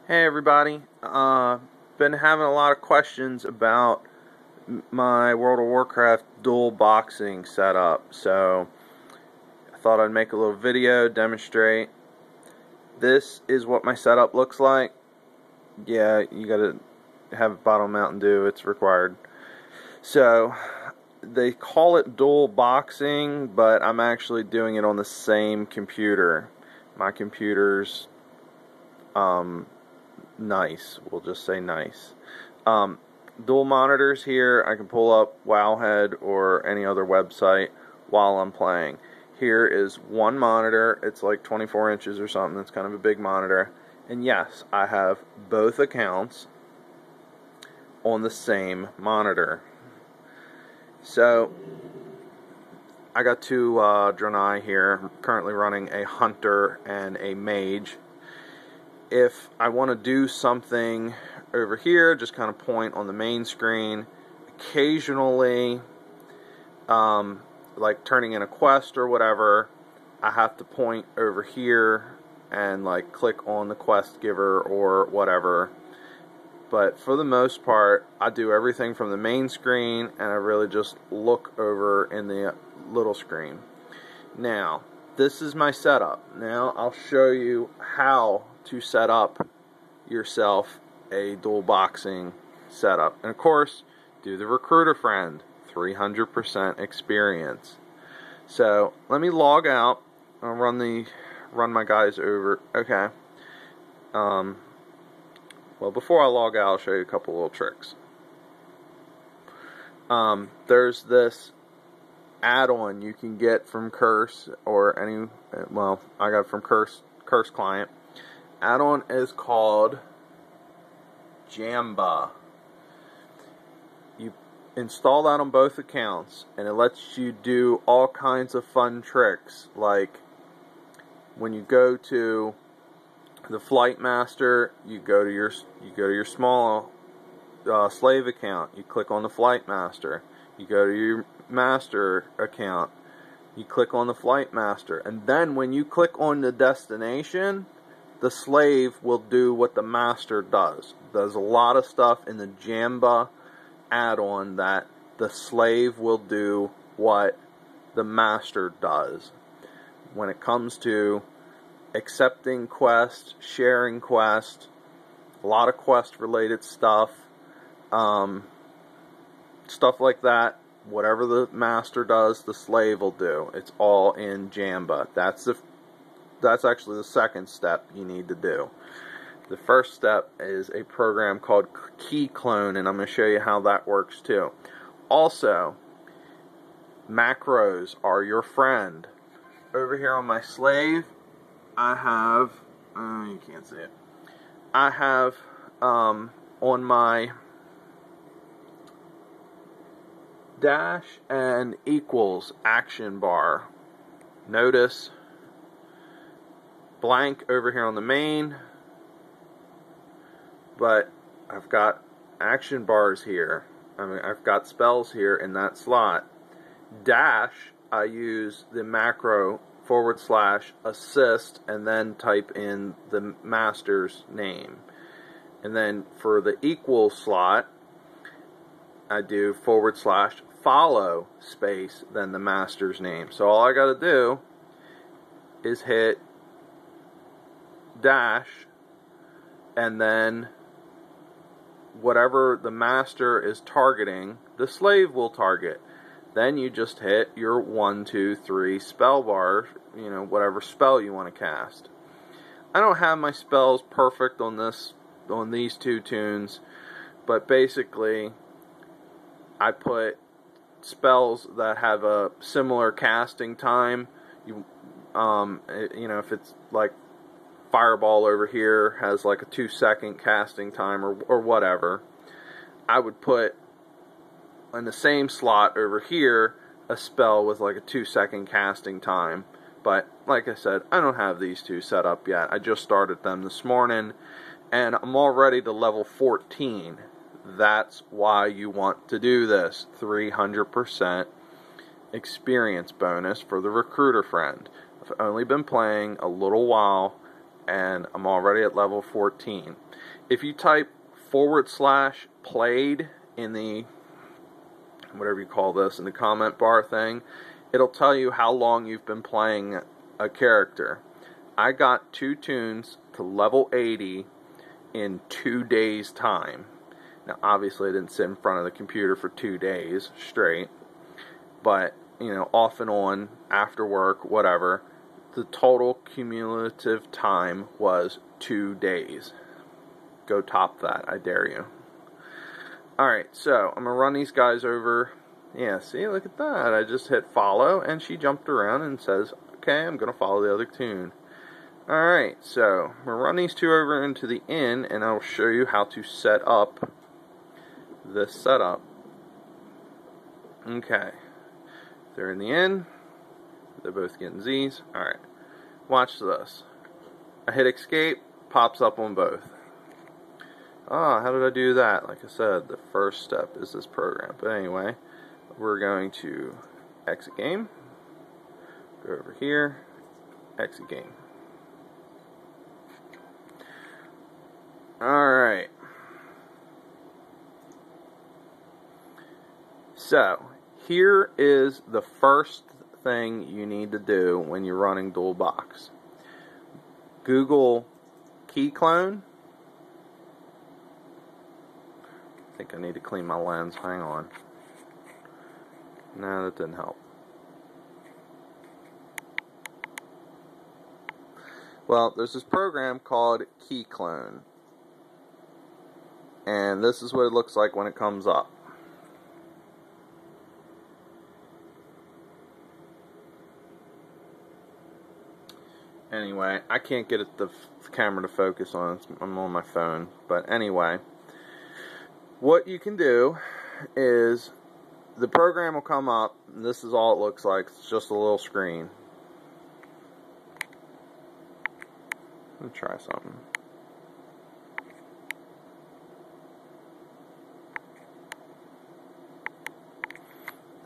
Hey everybody, been having a lot of questions about my World of Warcraft dual boxing setup, so I thought I'd make a little video, demonstrate. This is what my setup looks like. Yeah, you gotta have a bottle of Mountain Dew, it's required. So, they call it dual boxing, but I'm actually doing it on the same computer. My computer's, nice. We'll just say nice. Dual monitors here. I can pull up Wowhead or any other website while I'm playing. Here is one monitor. It's like 24 inches or something. It's kind of a big monitor. And yes, I have both accounts on the same monitor. So, I got two Draenei here. I'm currently running a Hunter and a Mage. If I want to do something over here, just kind of point on the main screen. Occasionally, like turning in a quest or whatever, I have to point over here and like click on the quest giver or whatever. But for the most part, I do everything from the main screen, and I really just look over in the little screen. Now, this is my setup. Now I'll show you how to set up yourself a dual boxing setup. And of course, do the recruiter friend, 300% experience. So let me log out. I'll run my guys over. Okay. Well, before I log out, I'll show you a couple little tricks. There's this add-on you can get from Curse or any, well, I got it from Curse client. Add-on is called Jamba. You install that on both accounts, and it lets you do all kinds of fun tricks. Like when you go to the Flight Master, you go to your small slave account. You click on the Flight Master. You go to your master account. You click on the Flight Master, and then when you click on the destination, the slave will do what the master does. There's a lot of stuff in the Jamba add-on that the slave will do what the master does. When it comes to accepting quest, sharing quest, a lot of quest related stuff, stuff like that, whatever the master does, the slave will do. It's all in Jamba. That's actually the second step you need to do. The first step is a program called Key Clone, and I'm going to show you how that works too. Also, macros are your friend. Over here on my slave, I have, you can't see it, I have on my dash and equals action bar. Notice blank over here on the main, but I've got action bars here. I mean, I've got spells here in that slot. Dash, I use the macro / assist and then type in the master's name. And then for the equal slot, I do / follow space then the master's name. So all I got to do is hit dash, and then whatever the master is targeting, the slave will target. Then you just hit your 1, 2, 3 spell bar, whatever spell you want to cast. I don't have my spells perfect on these two tunes, but basically I put spells that have a similar casting time. If it's like Fireball over here has like a 2-second casting time or whatever, I would put in the same slot over here a spell with like a 2-second casting time. But like I said, I don't have these two set up yet. I just started them this morning, and I'm already to level 14. That's why you want to do this. 300% experience bonus for the recruiter friend. I've only been playing a little while, and I'm already at level 14. if you type /played in the, whatever you call this, in the comment bar thing, it'll tell you how long you've been playing a character. I got 2 toons to level 80 in 2 days time. Now obviously I didn't sit in front of the computer for 2 days straight, but you know, off and on, after work, whatever, the total cumulative time was 2 days. Go top that, I dare you. Alright, so I'm going to run these guys over. Yeah, see, look at that. I just hit follow, and she jumped around and says, okay, I'm going to follow the other toon. Alright, so I'm going to run these 2 over into the inn, and I'll show you how to set up this setup. Okay. They're in the inn. They're both getting Z's. Alright. Watch this. I hit escape. Pops up on both. Ah, how did I do that? Like I said, the first step is this program. But anyway, we're going to exit game. Go over here. Exit game. Alright. So, here is the first thing you need to do when you're running dual box. Google key clone. I think I need to clean my lens. Hang on. No, that didn't help. Well, there's this program called key clone. And this is what it looks like when it comes up. Anyway, I can't get the camera to focus on it. I'm on my phone. But anyway, what you can do is the program will come up, and this is all it looks like. It's just a little screen. Let me try something.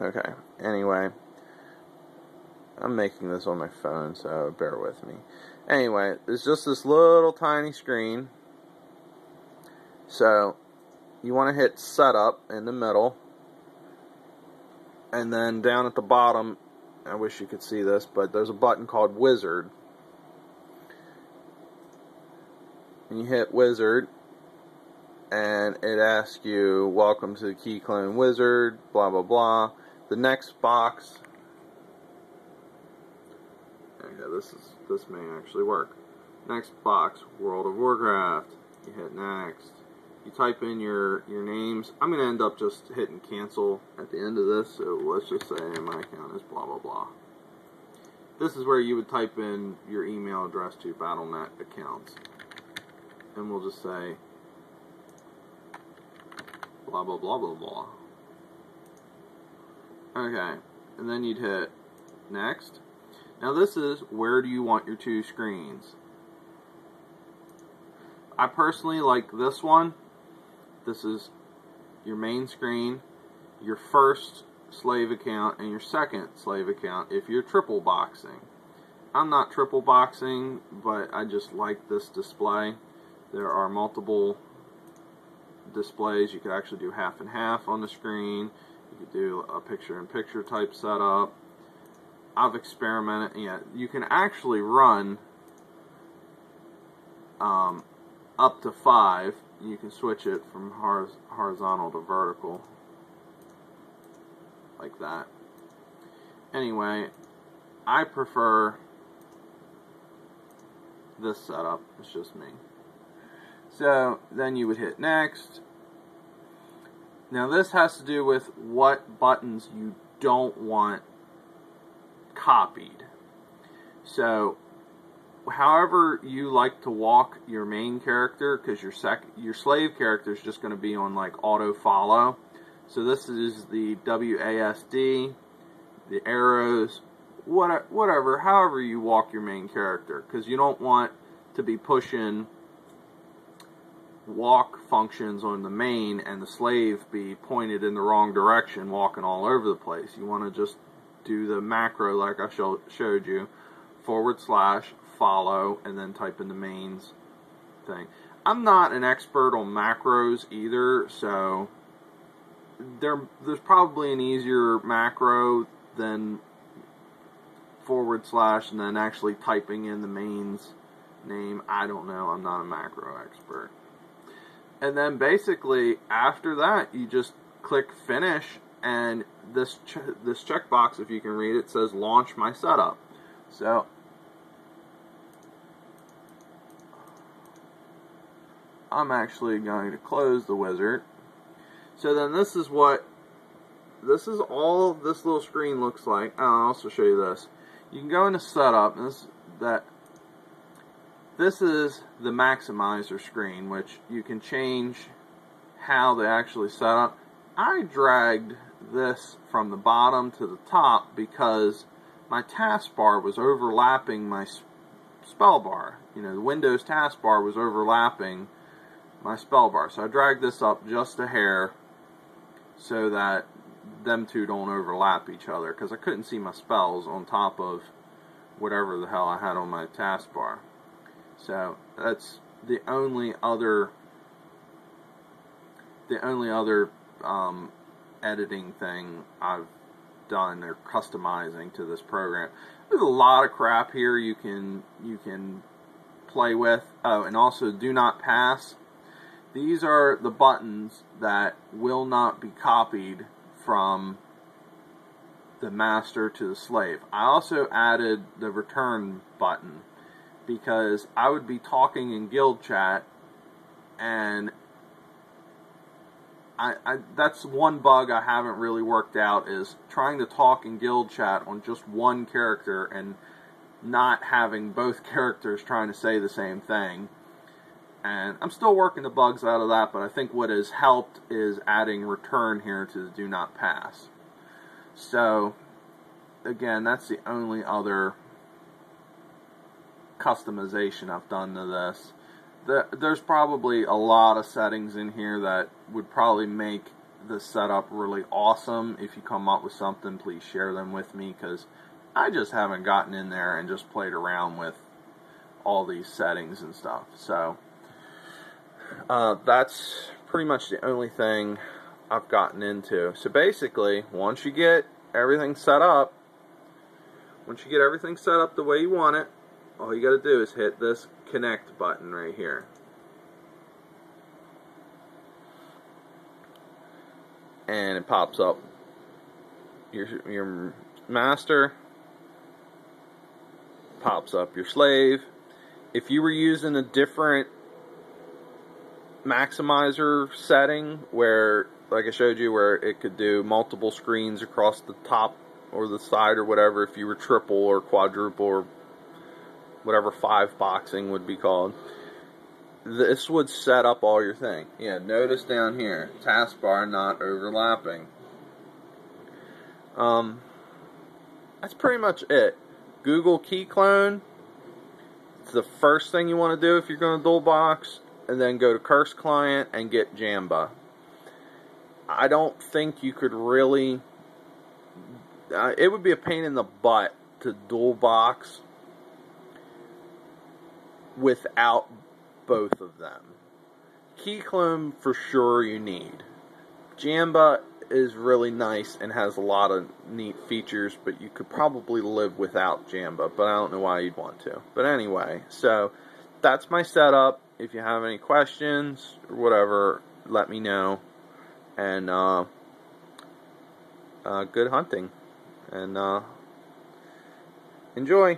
Okay, anyway, I'm making this on my phone, so bear with me. Anyway, it's just this little tiny screen. So, you want to hit setup in the middle. And then down at the bottom, I wish you could see this, but there's a button called wizard. And you hit wizard, and it asks you, welcome to the key clone wizard, blah blah blah. The next box, okay, this may actually work. Next box, World of Warcraft. You hit next. You type in your names. I'm going to end up just hitting cancel at the end of this, so let's just say my account is blah blah blah. This is where you would type in your email address to Battle.net accounts. And we'll just say blah blah blah blah blah. Okay, and then you'd hit next. Now this is where do you want your 2 screens. I personally like this one. This is your main screen, your first slave account, and your second slave account if you're triple boxing. I'm not triple boxing, but I just like this display. There are multiple displays. You could actually do half and half on the screen. You could do a picture-in-picture type setup. I've experimented. Yeah, you can actually run up to 5. You can switch it from horizontal to vertical, like that. Anyway, I prefer this setup. It's just me. So then you would hit next. Now this has to do with what buttons you don't want copied. So however you like to walk your main character, because your slave character is just going to be on like auto follow. So this is the WASD, the arrows, whatever, however you walk your main character, because you don't want to be pushing walk functions on the main and the slave be pointed in the wrong direction, walking all over the place. You want to just do the macro like I showed you, /follow, and then type in the mains thing. I'm not an expert on macros either, so there's probably an easier macro than / and then actually typing in the main's name. I don't know. I'm not a macro expert. And then basically after that, you just click finish, and this checkbox, if you can read it, says launch my setup. So I'm actually going to close the wizard. So then this is all this little screen looks like. Oh, I'll also show you this. You can go into setup, and this is the maximizer screen, which you can change how they actually set up. I dragged this from the bottom to the top because my taskbar was overlapping my spell bar. You know, the Windows taskbar was overlapping my spell bar. So I dragged this up just a hair so that them two don't overlap each other, because I couldn't see my spells on top of whatever the hell I had on my taskbar. So that's the only other editing thing I've done or customizing to this program. There's a lot of crap here you can play with. Oh, and also do not pass. These are the buttons that will not be copied from the master to the slave. I also added the return button because I would be talking in guild chat, and that's one bug I haven't really worked out, is trying to talk in guild chat on just one character and not having both characters trying to say the same thing. And I'm still working the bugs out of that, but I think what has helped is adding return here to the do not pass. So again, that's the only other customization I've done to this. There's probably a lot of settings in here that would probably make the setup really awesome. If you come up with something, please share them with me, because I just haven't gotten in there and just played around with all these settings and stuff. So that's pretty much the only thing I've gotten into. So basically, once you get everything set up, the way you want it, all you got to do is hit this connect button right here. And it pops up your master, pops up your slave. If you were using a different maximizer setting, where, like I showed you, where it could do multiple screens across the top or the side or whatever, if you were triple or quadruple or whatever 5 boxing would be called, this would set up all your thing. Yeah, notice down here, taskbar not overlapping. That's pretty much it. Google key clone. It's the first thing you want to do if you're going to dual box, and then go to Curse Client and get Jamba. I don't think you could really... it would be a pain in the butt to dual box without both of them. Key clone for sure you need. Jamba is really nice and has a lot of neat features, but you could probably live without Jamba, but I don't know why you'd want to. But anyway, so that's my setup. If you have any questions or whatever, let me know. And good hunting. And enjoy.